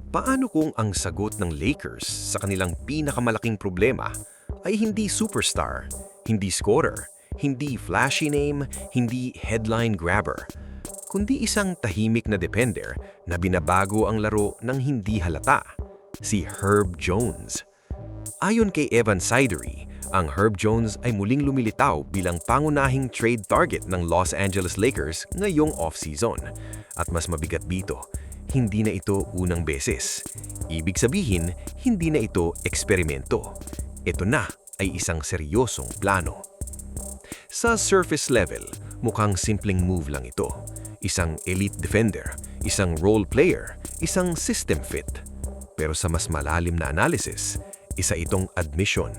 Paano kung ang sagot ng Lakers sa kanilang pinakamalaking problema ay hindi superstar, hindi scorer, hindi flashy name, hindi headline grabber, kundi isang tahimik na defender na binabago ang laro ng hindi halata, si Herb Jones. Ayon kay Evan Sidery, ang Herb Jones ay muling lumilitaw bilang pangunahing trade target ng Los Angeles Lakers ngayong off-season. At mas mabigat dito, hindi na ito unang beses. Ibig sabihin, hindi na ito eksperimento. Ito na ay isang seryosong plano. Sa surface level, mukhang simpleng move lang ito. Isang elite defender, isang role player, isang system fit. Pero sa mas malalim na analysis, isa itong admission.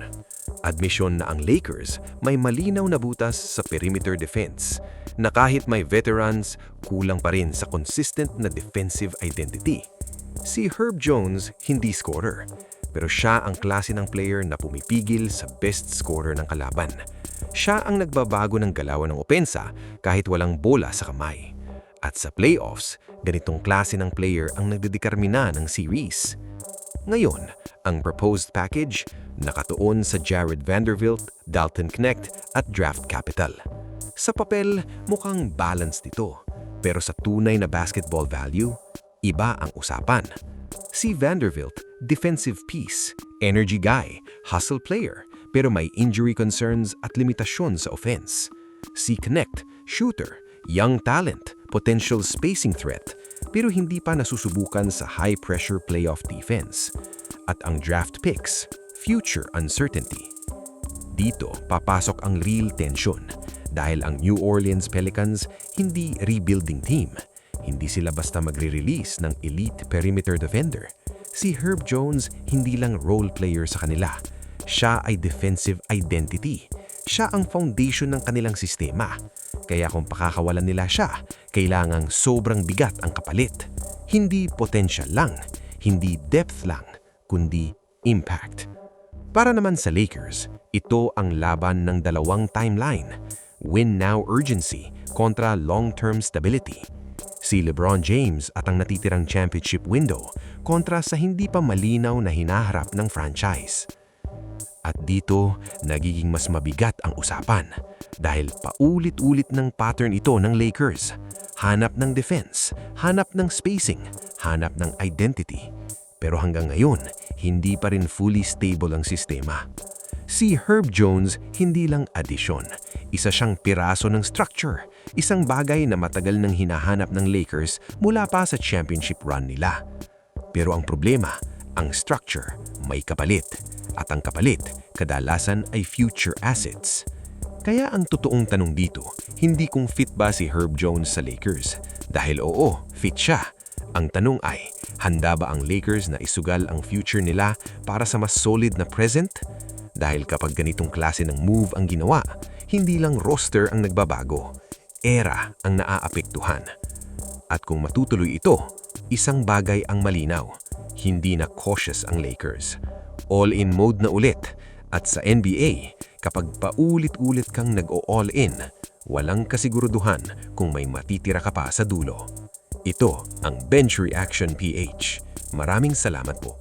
Admission na ang Lakers may malinaw na butas sa perimeter defense, na kahit may veterans, kulang pa rin sa consistent na defensive identity. Si Herb Jones hindi scorer, pero siya ang klase ng player na pumipigil sa best scorer ng kalaban. Siya ang nagbabago ng galawan ng opensa kahit walang bola sa kamay. At sa playoffs, ganitong klase ng player ang nagdedetermina ng series. Ngayon, ang proposed package nakatuon sa Jared Vanderbilt, Dalton Knecht at draft capital. Sa papel, mukhang balanced ito, pero sa tunay na basketball value, iba ang usapan. Si Vanderbilt, defensive piece, energy guy, hustle player, pero may injury concerns at limitasyon sa offense. Si Knecht, shooter, young talent, potential spacing threat, pero hindi pa nasusubukan sa high-pressure playoff defense. At ang draft picks, future uncertainty. Dito papasok ang real tension dahil ang New Orleans Pelicans hindi rebuilding team. Hindi sila basta magre-release ng elite perimeter defender. Si Herb Jones hindi lang role player sa kanila. Siya ay defensive identity. Siya ang foundation ng kanilang sistema. Kaya kung pakakawalan nila siya, kailangang sobrang bigat ang kapalit. Hindi potential lang, hindi depth lang, kundi impact. Para naman sa Lakers, ito ang laban ng dalawang timeline. Win now urgency kontra long-term stability. Si LeBron James at ang natitirang championship window kontra sa hindi pa malinaw na hinaharap ng franchise. At dito, nagiging mas mabigat ang usapan dahil paulit-ulit ng pattern ito ng Lakers. Hanap ng defense, hanap ng spacing, hanap ng identity. Pero hanggang ngayon, hindi pa rin fully stable ang sistema. Si Herb Jones hindi lang addition. Isa siyang piraso ng structure. Isang bagay na matagal nang hinahanap ng Lakers mula pa sa championship run nila. Pero ang problema, ang structure may kapalit. At ang kapalit, kadalasan ay future assets. Kaya ang totoong tanong dito, hindi kung fit ba si Herb Jones sa Lakers. Dahil oo, fit siya. Ang tanong ay, handa ba ang Lakers na isugal ang future nila para sa mas solid na present? Dahil kapag ganitong klase ng move ang ginawa, hindi lang roster ang nagbabago, era ang naaapektuhan. At kung matutuloy ito, isang bagay ang malinaw, hindi na cautious ang Lakers. All-in mode na ulit. At sa NBA, kapag paulit-ulit kang nag-o-all-in, walang kasiguraduhan kung may matitira ka pa sa dulo. Ito ang Bench Reaction PH. Maraming salamat po.